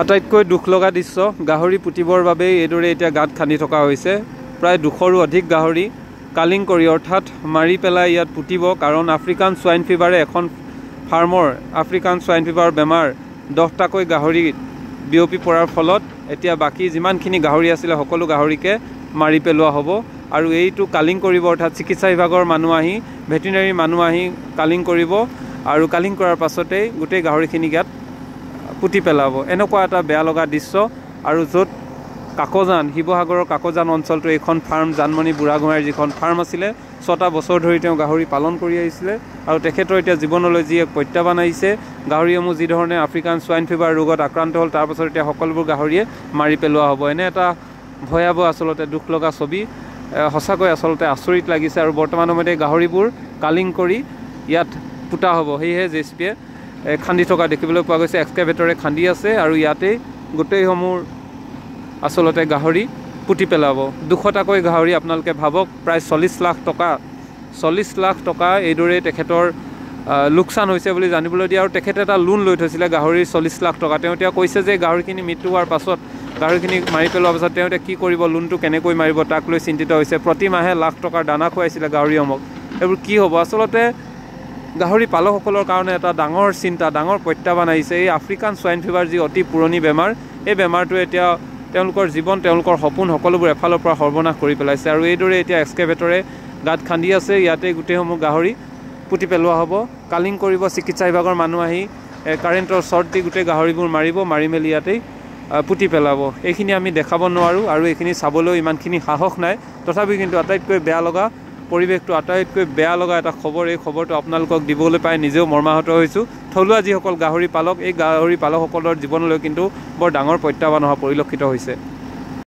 আটাইতকৈ দুখ লগা দৃশ্য গাহৰি পুতিবৰ বাবে এইদৰে এতিয়া গাঁত খান্দি থকা হৈছে। প্ৰায় 200ৰো অধিক গাহৰি কালিং কৰি অৰ্থাৎ মাৰি পেলাই ইয়াত পুতিব। কাৰণ আফ্ৰিকান সোয়াইন ফিভাৰে এখন ফাৰ্মৰ আফ্ৰিকান সোয়াইন ফিভাৰ বেমাৰ 10টাকৈ গাহৰি বিয়পি পৰাৰ ফলত এতিয়া বাকী যিমানখিনি গাহৰি আছিলে সকলো গাহৰিকে মাৰি পেলোৱা হ'ব। আৰু এইটো কালিং কৰিব অৰ্থাৎ চিকিৎসা বিভাগৰ মানুহ আহি ভেটেৰিনাৰী মানুহ আহি কালিং কৰিব আৰু কালিং কৰাৰ পাছতেই গোটেই গাহৰিখিনি ইয়াত পুতি পেলাব। এনেকুৱা এটা বেয়া লগা দৃশ্য। আৰু য'ত কাকজান শিৱসাগৰৰ কাকজান অঞ্চলটো এইখন ফাৰ্ম জানমণি বুঢ়াগোহাঁইৰ যিখন ফাৰ্ম আছিলে 6টা বছৰ ধৰি তেওঁ গাহৰি পালন কৰি আহিছিলে আৰু তেখেতৰ এতিয়া জীৱনলৈ যি এক প্ৰত্যাহ্বান আহিছে। গাহৰিসমূহ যি ধৰণে আফ্ৰিকান সোয়াইন ফিভাৰ ৰোগত আক্ৰান্ত হ'ল তাৰপাছত এতিয়া সকলোবোৰ গাহৰিয়ে মাৰি পেলোৱা হ'ব। এনে এটা ভয়াৱহ আচলতে দুখ লগা ছবি সঁচাকৈ আচলতে আচৰিত লাগিছে। আৰু বৰ্তমান সময়তে গাহৰিবোৰ কালিং কৰি ইয়াত পুতা হ'ব। সেয়েহে জেচিবিয়ে খান্দি থকা দেখিবলৈ পোৱা গৈছে। এক্সকেভেটৰে খান্দি আছে আৰু ইয়াতেই গোটেইসমূহ আচলতে গাহৰি পুতি পেলাব। 200টাকৈ গাহৰি আপোনালোকে ভাবক, প্ৰায় 40 লাখ টকা এইদৰে তেখেতৰ লোকচান হৈছে বুলি জানিবলৈ দিয়ে। আৰু তেখেতে এটা লোন লৈ থৈছিলে গাহৰিৰ 40 লাখ টকা। তেওঁ এতিয়া কৈছে যে গাহৰিখিনি মৃত্যু হোৱাৰ পাছত গাহৰিখিনি মাৰি পেলোৱাৰ পাছত তেওঁ এতিয়া কি কৰিব, লোনটো কেনেকৈ মাৰিব তাক লৈ চিন্তিত হৈছে। প্ৰতি মাহে লাখ টকাৰ দানা খুৱাইছিলে গাহৰিসমূহক। এইবোৰ কি হ'ব? আচলতে গাহৰি পালকসকলৰ কাৰণে এটা ডাঙৰ চিন্তা, ডাঙৰ প্ৰত্যাহ্বান আহিছে। এই আফ্ৰিকান সোয়াইন ফিভাৰ যি অতি পুৰণি বেমাৰ, এই বেমাৰটোৱে এতিয়া তেওঁলোকৰ জীৱন, তেওঁলোকৰ সপোন সকলোবোৰ এফালৰ পৰা সৰ্বনাশ কৰি পেলাইছে। আৰু এইদৰে এতিয়া এক্সকেভেটৰে গাঁত খান্দি আছে। ইয়াতে গোটেইসমূহ গাহৰি পুতি পেলোৱা হ'ব। কালিং কৰিব চিকিৎসা বিভাগৰ মানুহ আহি কাৰেণ্টৰ শ্বৰ্ট দি গোটেই গাহৰিবোৰ মাৰিব, মাৰি মেলি ইয়াতেই পুতি পেলাব। এইখিনি আমি দেখাব নোৱাৰোঁ আৰু এইখিনি চাবলৈও ইমানখিনি সাহস নাই। তথাপিও কিন্তু আটাইতকৈ বেয়া লগা পৰিৱেশটো, আটাইতকৈ বেয়া লগা এটা খবৰ, এই খবৰটো আপোনালোকক দিবলৈ পাই নিজেও মৰ্মাহত হৈছোঁ। থলুৱা যিসকল গাহৰি পালক, এই গাহৰি পালকসকলৰ জীৱনলৈ কিন্তু বৰ ডাঙৰ প্ৰত্যাহ্বান অহা পৰিলক্ষিত হৈছে।